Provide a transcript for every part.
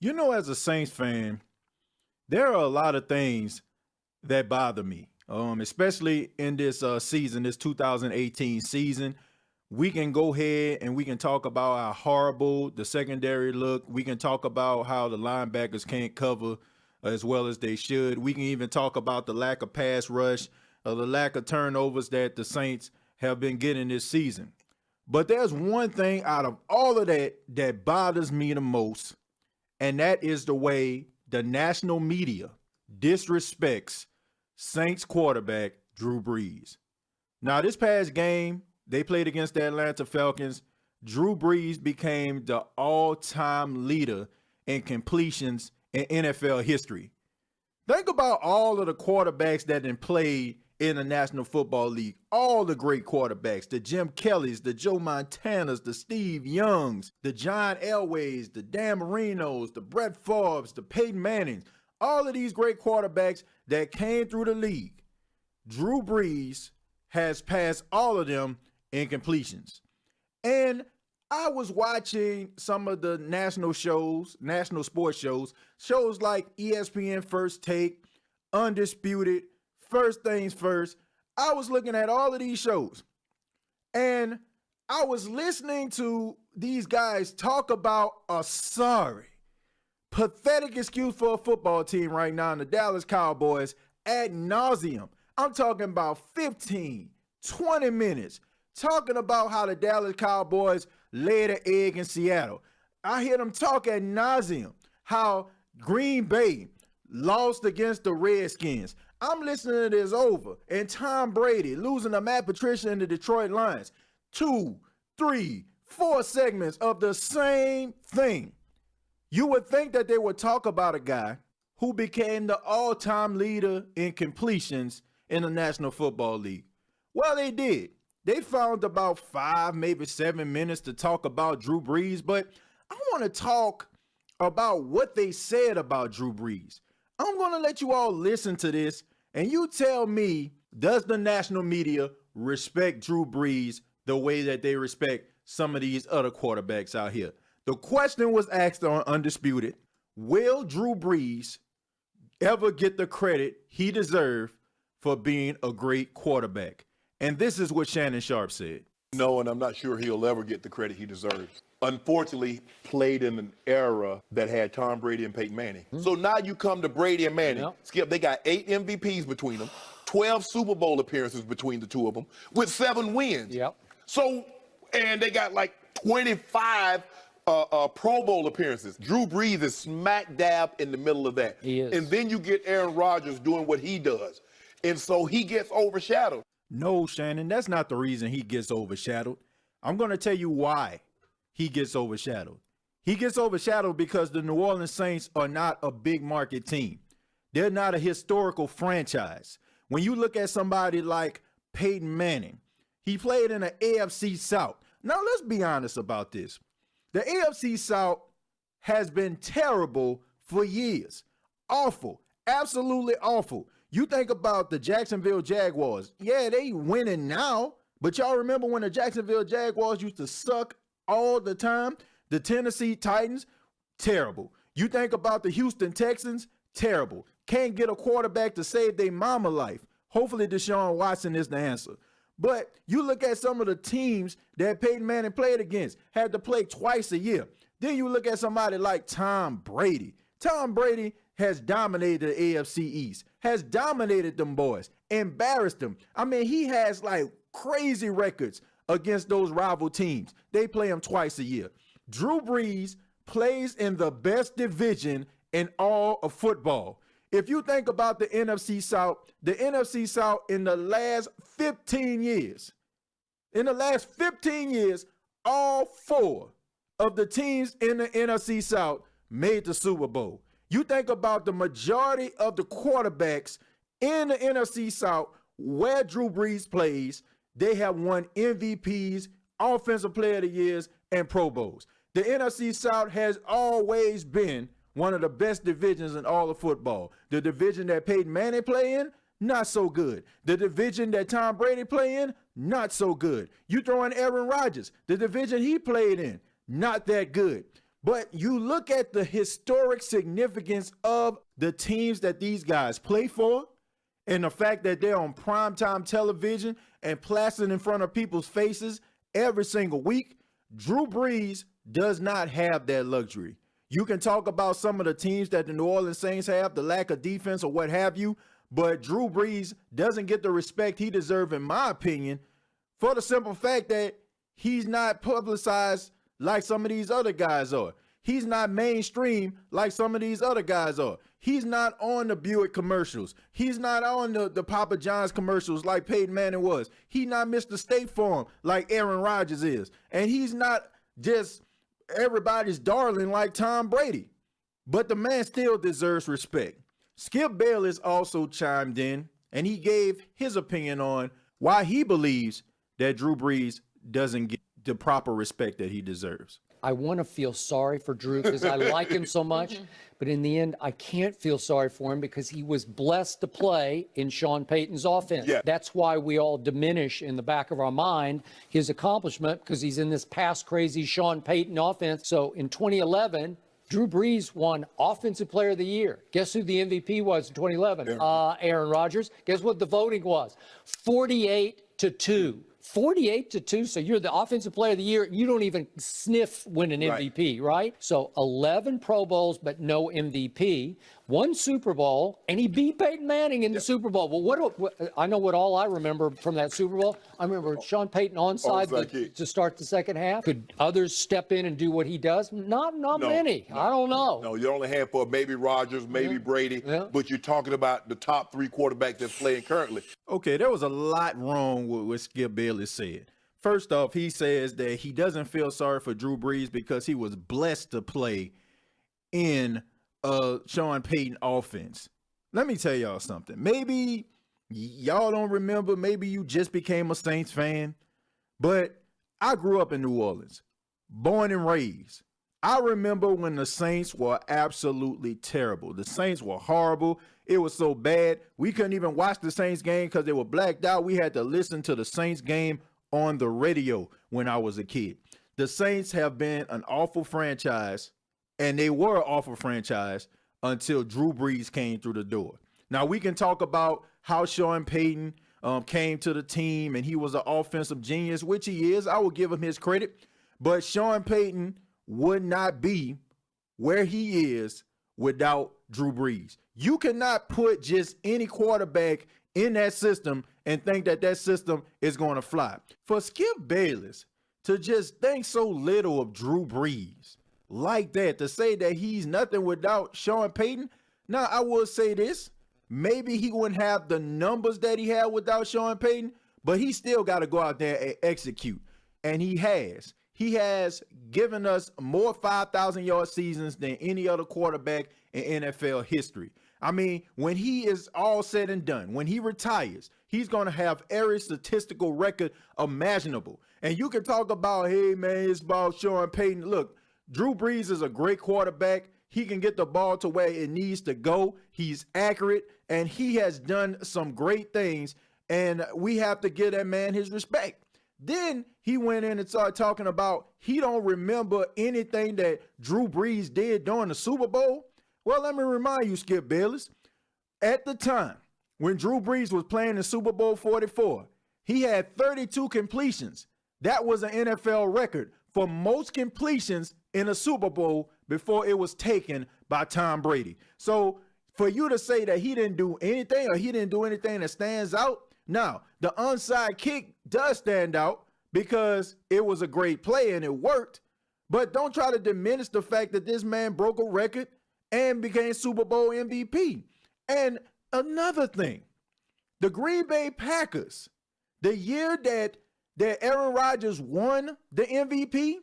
You know, as a Saints fan, there are a lot of things that bother me, especially in this season, this 2018 season. We can go ahead and we can talk about how horrible the secondary look. We can talk about how the linebackers can't cover as well as they should. We can even talk about the lack of pass rush, the lack of turnovers that the Saints have been getting this season. But there's one thing out of all of that that bothers me the most, and that is the way the national media disrespects Saints quarterback Drew Brees. Now, this past game, they played against the Atlanta Falcons. Drew Brees became the all-time leader in completions in NFL history. Think about all of the quarterbacks that have played in the National Football League. All the great quarterbacks, the Jim Kellys, the Joe Montanas, the Steve Youngs, the John Elways, the Dan Marinos, the Brett Favres, the Peyton Mannings. All of these great quarterbacks that came through the league. Drew Brees has passed all of them in completions. And I was watching some of the national shows, national sports shows like ESPN First Take, Undisputed, First Things First. I was looking at all of these shows and I was listening to these guys talk about a sorry, pathetic excuse for a football team right now in the Dallas Cowboys ad nauseum. I'm talking about 15, 20 minutes talking about how the Dallas Cowboys laid an egg in Seattle. I hear them talk ad nauseum how Green Bay lost against the Redskins. I'm listening to this over, and Tom Brady losing to Matt Patricia and the Detroit Lions. 2, 3, 4 segments of the same thing. You would think that they would talk about a guy who became the all-time leader in completions in the National Football League. Well, they did. They found about 5, maybe 7 minutes to talk about Drew Brees, but I want to talk about what they said about Drew Brees. I'm going to let you all listen to this, and you tell me, does the national media respect Drew Brees the way that they respect some of these other quarterbacks out here? The question was asked on Undisputed, will Drew Brees ever get the credit he deserved for being a great quarterback? And this is what Shannon Sharp said. No, and I'm not sure he'll ever get the credit he deserves. Unfortunately, played in an era that had Tom Brady and Peyton Manning. So now you come to Brady and Manning. Yep. Skip, they got 8 MVPs between them, 12 Super Bowl appearances between the two of them, with 7 wins. Yep. So, and they got like 25 Pro Bowl appearances. Drew Brees is smack dab in the middle of that. He is. And then you get Aaron Rodgers doing what he does. And so he gets overshadowed. No, Shannon, that's not the reason he gets overshadowed. I'm going to tell you why he gets overshadowed. He gets overshadowed because the New Orleans Saints are not a big market team. They're not a historical franchise. When you look at somebody like Peyton Manning, he played in the AFC South. Now, let's be honest about this. The AFC South has been terrible for years. Awful. Absolutely awful. You think about the Jacksonville Jaguars. Yeah, they winning now, but y'all remember when the Jacksonville Jaguars used to suck all the time? The Tennessee Titans, terrible. You think about the Houston Texans, terrible. Can't get a quarterback to save their mama life. Hopefully Deshaun Watson is the answer. But you look at some of the teams that Peyton Manning played against, had to play twice a year. Then you look at somebody like Tom Brady. Tom Brady has dominated the AFC East, has dominated them boys, embarrassed them. I mean, he has like crazy records against those rival teams. They play him twice a year. Drew Brees plays in the best division in all of football. If you think about the NFC South in the last 15 years, all 4 of the teams in the NFC South made the Super Bowl. You think about the majority of the quarterbacks in the NFC South where Drew Brees plays, they have won MVPs, Offensive Player of the Years, and Pro Bowls. The NFC South has always been one of the best divisions in all of football. The division that Peyton Manning play in, not so good. The division that Tom Brady play in, not so good. You throw in Aaron Rodgers, the division he played in, not that good. But you look at the historic significance of the teams that these guys play for and the fact that they're on primetime television and plastered in front of people's faces every single week. Drew Brees does not have that luxury. You can talk about some of the teams that the New Orleans Saints have, the lack of defense or what have you, but Drew Brees doesn't get the respect he deserves, in my opinion, for the simple fact that he's not publicized like some of these other guys are. He's not mainstream like some of these other guys are. He's not on the Buick commercials. He's not on the Papa John's commercials like Peyton Manning was. He's not Mr. State Farm like Aaron Rodgers is. And he's not just everybody's darling like Tom Brady. But the man still deserves respect. Skip Bayless also chimed in, and he gave his opinion on why he believes that Drew Brees doesn't get the proper respect that he deserves. I want to feel sorry for Drew because I like him so much, but in the end, I can't feel sorry for him because he was blessed to play in Sean Payton's offense. Yeah. That's why we all diminish in the back of our mind his accomplishment because he's in this pass crazy Sean Payton offense. So in 2011, Drew Brees won Offensive Player of the Year. Guess who the MVP was in 2011? Aaron Rodgers. Guess what the voting was? 48-2. 48-2, so you're the Offensive Player of the Year. You don't even sniff win an MVP, right? So 11 Pro Bowls, but no MVP. One Super Bowl, and he beat Peyton Manning in the Super Bowl. Well, what I know what all I remember from that Super Bowl. I remember Sean Payton onside to start the second half. Could others step in and do what he does? Not many. No. I don't know. No, you're only a handful of maybe Rodgers, maybe Brady, but you're talking about the top three quarterbacks that's playing currently. Okay, there was a lot wrong with what Skip Bayless said. First off, he says that he doesn't feel sorry for Drew Brees because he was blessed to play in Sean Payton offense. Let me tell y'all something. Maybe y'all don't remember. Maybe you just became a Saints fan. But I grew up in New Orleans, born and raised. I remember when the Saints were absolutely terrible. The Saints were horrible. It was so bad. We couldn't even watch the Saints game because they were blacked out. We had to listen to the Saints game on the radio when I was a kid. The Saints have been an awful franchise, and they were an awful franchise until Drew Brees came through the door. Now, we can talk about how Sean Payton came to the team, and he was an offensive genius, which he is. I will give him his credit. But Sean Payton would not be where he is without Drew Brees. You cannot put just any quarterback in that system and think that that system is going to fly. For Skip Bayless to just think so little of Drew Brees like that, to say that he's nothing without Sean Payton, now I will say this, maybe he wouldn't have the numbers that he had without Sean Payton, but he still got to go out there and execute. And he has. He has given us more 5,000-yard seasons than any other quarterback in NFL history. I mean, when he is all said and done, when he retires, he's going to have every statistical record imaginable. And you can talk about, hey, man, it's about Sean Payton. Look, Drew Brees is a great quarterback. He can get the ball to where it needs to go. He's accurate, and he has done some great things, and we have to give that man his respect. Then he went in and started talking about he don't remember anything that Drew Brees did during the Super Bowl. Well, let me remind you, Skip Bayless, at the time when Drew Brees was playing in Super Bowl 44, he had 32 completions. That was an NFL record for most completions in a Super Bowl before it was taken by Tom Brady. So for you to say that he didn't do anything or he didn't do anything that stands out, now, the onside kick does stand out because it was a great play and it worked, but don't try to diminish the fact that this man broke a record and became Super Bowl MVP. And another thing, the Green Bay Packers, the year that Aaron Rodgers won the MVP,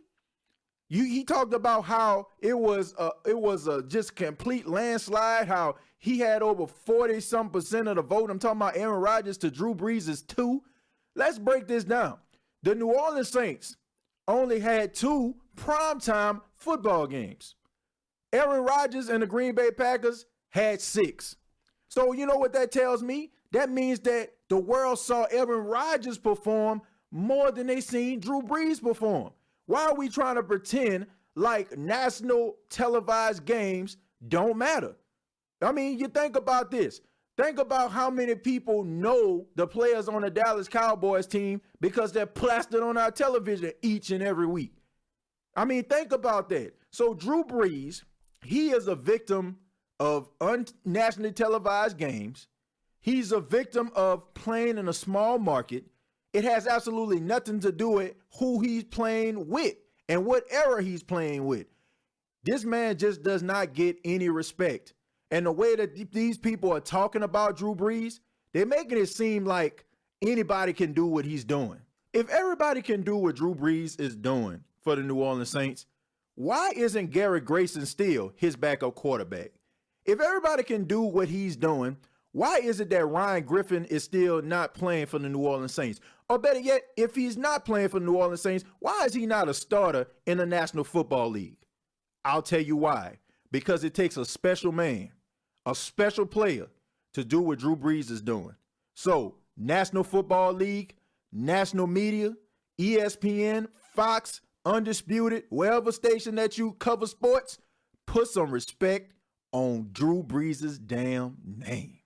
he talked about how it was a just complete landslide, how he had over 40-some% of the vote. I'm talking about Aaron Rodgers to Drew Brees is 2. Let's break this down. The New Orleans Saints only had 2 primetime football games. Aaron Rodgers and the Green Bay Packers had 6. So you know what that tells me? That means that the world saw Aaron Rodgers perform more than they seen Drew Brees perform. Why are we trying to pretend like national televised games don't matter. I mean, you think about this. Think about how many people know the players on the Dallas Cowboys team because they're plastered on our television each and every week. I mean, think about that. So Drew Brees, he is a victim of nationally televised games. He's a victim of playing in a small market. It has absolutely nothing to do with who he's playing with and what era he's playing with. This man just does not get any respect. And the way that these people are talking about Drew Brees, they're making it seem like anybody can do what he's doing. If everybody can do what Drew Brees is doing for the New Orleans Saints, why isn't Garrett Grayson still his backup quarterback? If everybody can do what he's doing, why is it that Ryan Griffin is still not playing for the New Orleans Saints? Or better yet, if he's not playing for the New Orleans Saints, why is he not a starter in the National Football League? I'll tell you why. Because it takes a special man, a special player to do what Drew Brees is doing. So, National Football League, national media, ESPN, Fox, Undisputed, wherever station that you cover sports, put some respect on Drew Brees' damn name.